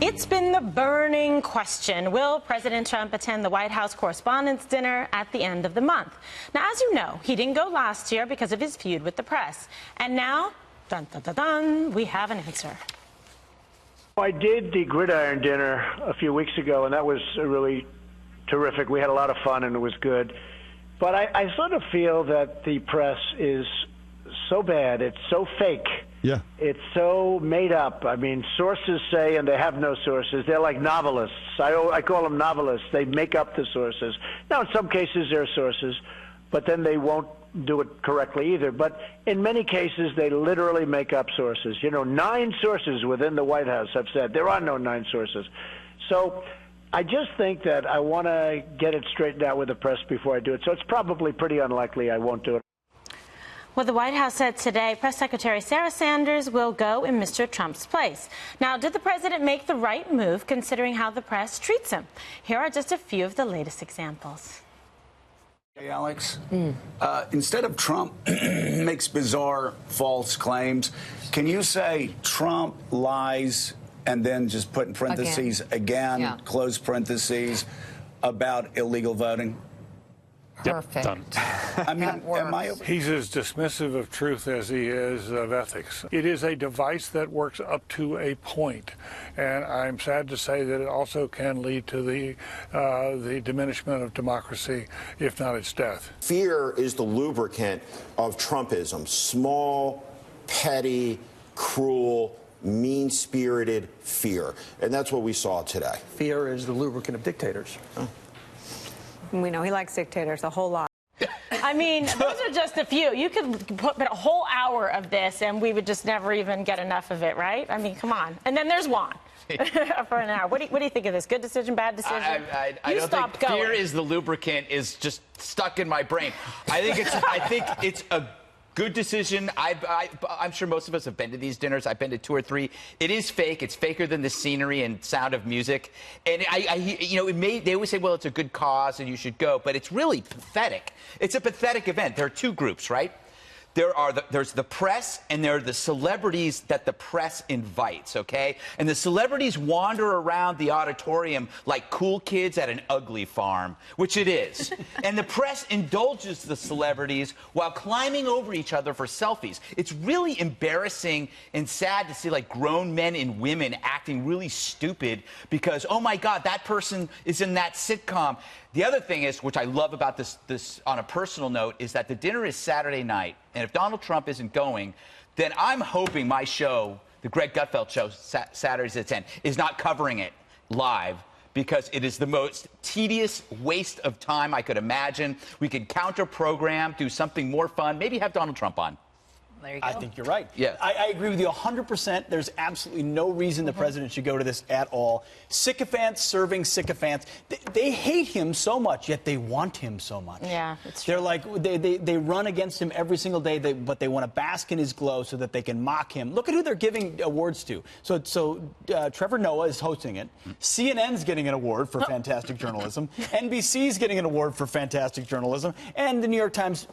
It's been the burning question. Will President Trump attend the White House Correspondents Dinner at the end of the month? Now, as you know, he didn't go last year because of his feud with the press. And now, dun, dun, dun, dun, we have an answer. I did the Gridiron Dinner a few weeks ago, and that was really terrific. We had a lot of fun, and it was good. But I sort of feel that the press is so bad. It's so fake. Yeah. It's so made up. I mean, sources say, and they have no sources. They're like novelists. I call them novelists. They make up the sources. Now, in some cases, there are sources, but then they won't do it correctly either. But in many cases, they literally make up sources. You know, 9 sources within the White House have said there are no 9 sources. So I just think that I want to get it straightened out with the press before I do it. So it's probably pretty unlikely I won't do it. Well, the White House said today Press Secretary Sarah Sanders will go in Mr. Trump's place. Now, did the president make the right move considering how the press treats him? Here are just a few of the latest examples. Hey, Alex, instead of Trump makes bizarre false claims, can you say Trump lies and then just put in parentheses again, close parentheses, about illegal voting? Perfect. Done. I mean, He's as dismissive of truth as he is of ethics. It is a device that works up to a point, and I'm sad to say that it also can lead to the diminishment of democracy, if not its death. Fear is the lubricant of Trumpism. Small, petty, cruel, mean-spirited fear. And that's what we saw today. Fear is the lubricant of dictators. Oh. We know he likes dictators a whole lot. I mean, those are just a few. You could put a whole hour of this, and we would just never even get enough of it, right? I mean, come on. And then there's Juan for an hour. What do you think of this? Good decision, bad decision? I don't think fear is the lubricant is just stuck in my brain. I think it's a good decision. I'm sure most of us have been to these dinners. I've been to 2 or 3. It is fake. It's faker than the scenery and sound of music. And they always say, well, it's a good cause and you should go, but it's really pathetic. It's a pathetic event. There are 2 groups, right? There's the press, and there are the celebrities that the press invites, okay? And the celebrities wander around the auditorium like cool kids at an ugly farm, which it is. And the press indulges the celebrities while climbing over each other for selfies. It's really embarrassing and sad to see, like, grown men and women acting really stupid because, oh, my God, that person is in that sitcom. The other thing is, which I love about this on a personal note, is that the dinner is Saturday night. And if Donald Trump isn't going, then I'm hoping my show, the Greg Gutfeld show, Saturdays at 10, is not covering it live because it is the most tedious waste of time I could imagine. We could counter-program, do something more fun, maybe have Donald Trump on. There you go. I think you're right. Yeah. I agree with you 100%. There's absolutely no reason the president should go to this at all. Sycophants serving sycophants. They hate him so much, yet they want him so much. Yeah, it's true. They're like, they run against him every single day, but they want to bask in his glow so that they can mock him. Look at who they're giving awards to. So Trevor Noah is hosting it. CNN's getting an award for fantastic journalism. NBC's getting an award for fantastic journalism. And the New York Times,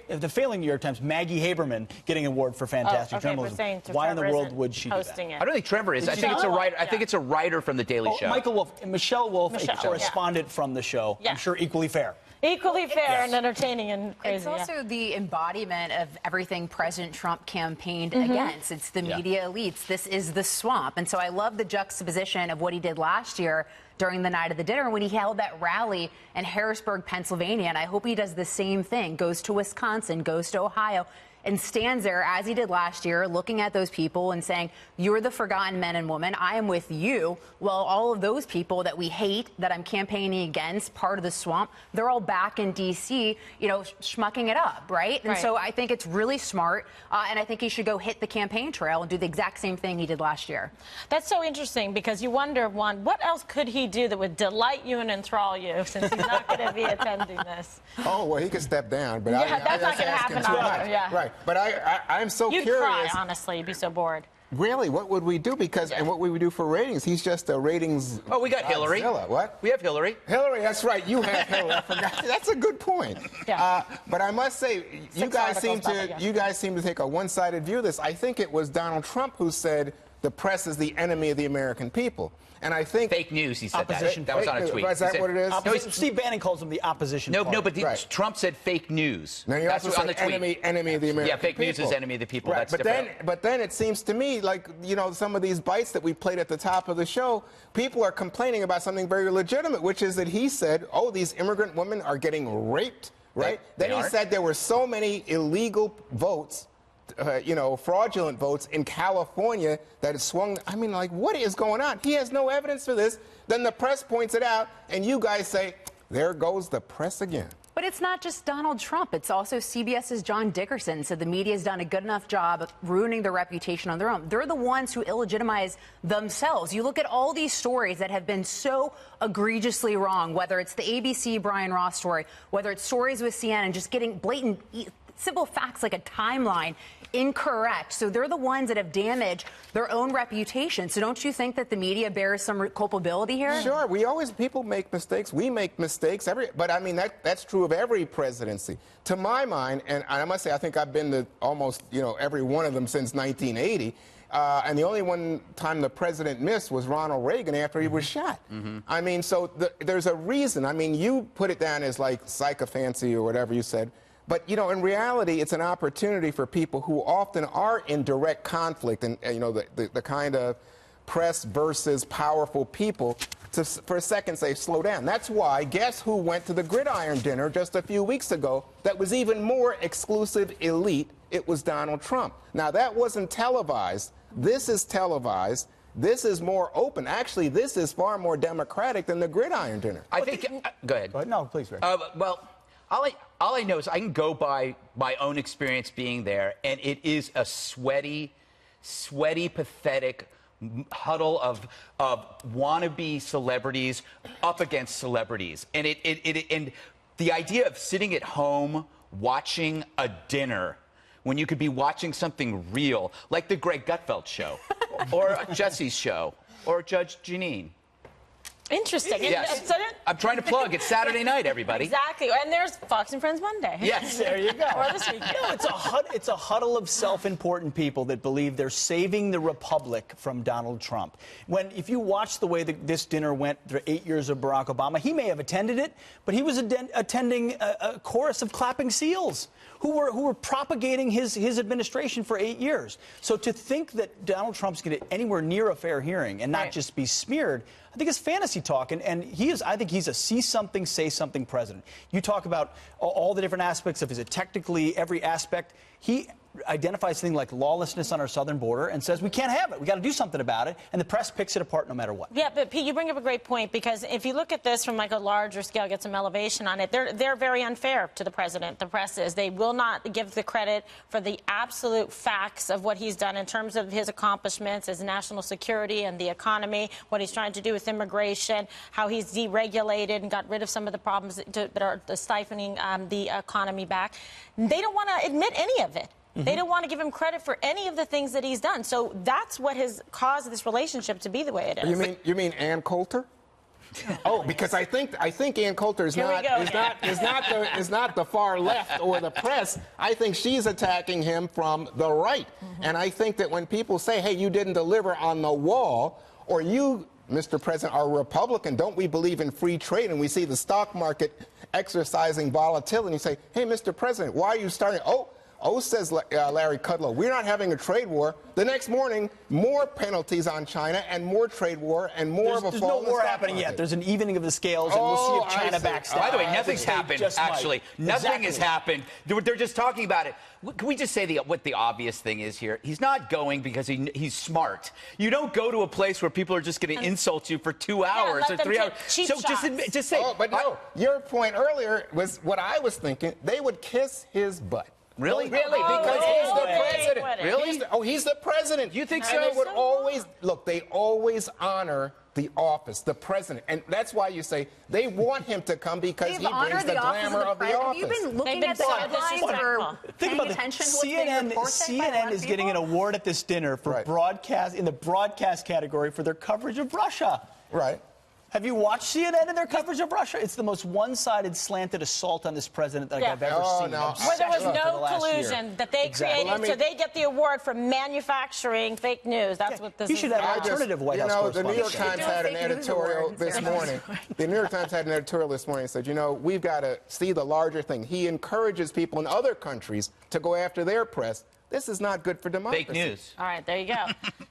the failing New York Times, Maggie Haberman, getting an award for fantastic journalism. Why in the world would she do that? It. I don't think Trevor is. I think it's a writer. I think it's a writer from The Daily Show. Michael Wolff, Michelle Wolff, a correspondent from the show. Yeah. I'm sure equally fair. Equally fair and entertaining and crazy. It's also the embodiment of everything President Trump campaigned against. It's the media elites. This is the swamp. And so I love the juxtaposition of what he did last year during the night of the dinner when he held that rally in Harrisburg, Pennsylvania. And I hope he does the same thing, goes to Wisconsin, goes to Ohio, and stands there, as he did last year, looking at those people and saying, you're the forgotten men and women. I am with you. Well, all of those people that we hate, that I'm campaigning against, part of the swamp, they're all back in D.C., schmucking it up, right? And so I think it's really smart, and I think he should go hit the campaign trail and do the exact same thing he did last year. That's so interesting because you wonder, Juan, what else could he do that would delight you and enthrall you since he's not going to be attending this? Oh, well, he could step down, but that's not going to happen either. Yeah. Right. But I'm so You'd curious. cry, honestly. You'd be so bored. Really? What would we do? Because and what we would do for ratings? He's just a ratings. Oh, we got Hillary. What? We have Hillary. Hillary, that's right. You have Hillary. I forgot. That's a good point. Yeah. But I must say, you guys seem to take a one-sided view of this. I think it was Donald Trump who said the press is the enemy of the American people. And I think fake news. He said opposition. that was on a tweet. Is that what it is? No, Steve Bannon calls them the opposition. No, party. no, but Trump said fake news. Now you That's also on the say tweet. enemy of the American people. Yeah, fake news is enemy of the people. Right. That's But then it seems to me like, you know, some of these bites that we played at the top of the show, people are complaining about something very legitimate, which is that he said, oh, these immigrant women are getting raped, right? Then he said there were so many illegal votes, you know, fraudulent votes in California that it swung. I mean, like, what is going on? He has no evidence for this. Then the press points it out, and you guys say, there goes the press again. But it's not just Donald Trump. It's also CBS's John Dickerson said the media has done a good enough job of ruining their reputation on their own. They're the ones who illegitimize themselves. You look at all these stories that have been so egregiously wrong, whether it's the ABC Brian Ross story, whether it's stories with CNN, just getting blatant, simple facts like a timeline incorrect. So they're the ones that have damaged their own reputation. So don't you think that the media bears some culpability here? Sure. People make mistakes. We make mistakes. But I mean, that's true of every presidency. To my mind, and I must say, I think I've been to almost, you know, every one of them since 1980. And the only one time the president missed was Ronald Reagan after he was shot. I mean, so there's a reason. I mean, you put it down as like sycophancy or whatever you said. But, you know, in reality, it's an opportunity for people who often are in direct conflict and, you know, the kind of press versus powerful people to, for a second, say, slow down. That's why, guess who went to the gridiron dinner just a few weeks ago that was even more exclusive elite? It was Donald Trump. Now, that wasn't televised. This is televised. This is more open. Actually, this is far more democratic than the gridiron dinner. I think. Go ahead. No, please, Rick. Well, all I know is I can go by my own experience being there, and it is a sweaty, pathetic huddle of wannabe celebrities up against celebrities, and and the idea of sitting at home watching a dinner when you could be watching something real, like the Greg Gutfeld show, or Jesse's show, or Judge Jeanine. Interesting. Yes. I'm trying to plug. It's Saturday night, everybody. Exactly. And there's Fox and Friends Monday. Yes. There you go. Or this weekend. No, it's a huddle of self-important people that believe they're saving the republic from Donald Trump. If you watch the way that this dinner went through 8 years of Barack Obama, he may have attended it, but he was attending a chorus of clapping seals who were propagating his administration for 8 years. So to think that Donald Trump's going to anywhere near a fair hearing and not just be smeared, I think it's fantasy talk, and I think he's a see something, say something president. You talk about all the different aspects of his technically every aspect. He identifies things like lawlessness on our southern border and says we can't have it. We got to do something about it, and the press picks it apart no matter what. Yeah, but Pete, you bring up a great point, because if you look at this from like a larger scale, get some elevation on it, they're very unfair to the president. The press is. They will not give the credit for the absolute facts of what he's done in terms of his accomplishments, his national security and the economy, what he's trying to do with immigration, how he's deregulated and got rid of some of the problems that are stifling the economy back. They don't want to admit any of it. They don't want to give him credit for any of the things that he's done. So that's what has caused this relationship to be the way it is. You mean Ann Coulter? Oh, because I think Ann Coulter is not the far left or the press. I think she's attacking him from the right. And I think that when people say, hey, you didn't deliver on the wall, or you, Mr. President, are a Republican, don't we believe in free trade? And we see the stock market exercising volatility. And you say, hey, Mr. President, why are you starting? Oh, says Larry Kudlow, we're not having a trade war. The next morning, more penalties on China and more trade war and more of a fall. There's no war happening yet. There's an evening of the scales, and we'll see if China backs down. By the way, nothing's happened, actually. Nothing has happened. They're just talking about it. Can we just say what the obvious thing is here? He's not going because he's smart. You don't go to a place where people are just going to insult you for 2 hours or 3 hours. So just say. Oh, but no, your point earlier was what I was thinking. They would kiss his butt. Really? Really? Because he's the president. Really? He's the president. You think so? And they would always, look, they always honor the office, the president. And that's why you say they want him to come, because he brings the glamour of the office. Have you been looking at the headlines or paying attention to what's being reported? CNN is getting an award at this dinner for broadcast, in the broadcast category, for their coverage of Russia. Right. Have you watched CNN and their coverage of Russia? It's the most one-sided, slanted assault on this president that I've ever seen. No. Where there was For the no last collusion year. that they Exactly. created, so they get the award for manufacturing fake news. That's what this He is should have about. alternative White House The New York correspondents. Times had an editorial this morning. The New York Times had an editorial this morning that said, we've got to see the larger thing. He encourages people in other countries to go after their press. This is not good for democracy. Fake news. All right, there you go.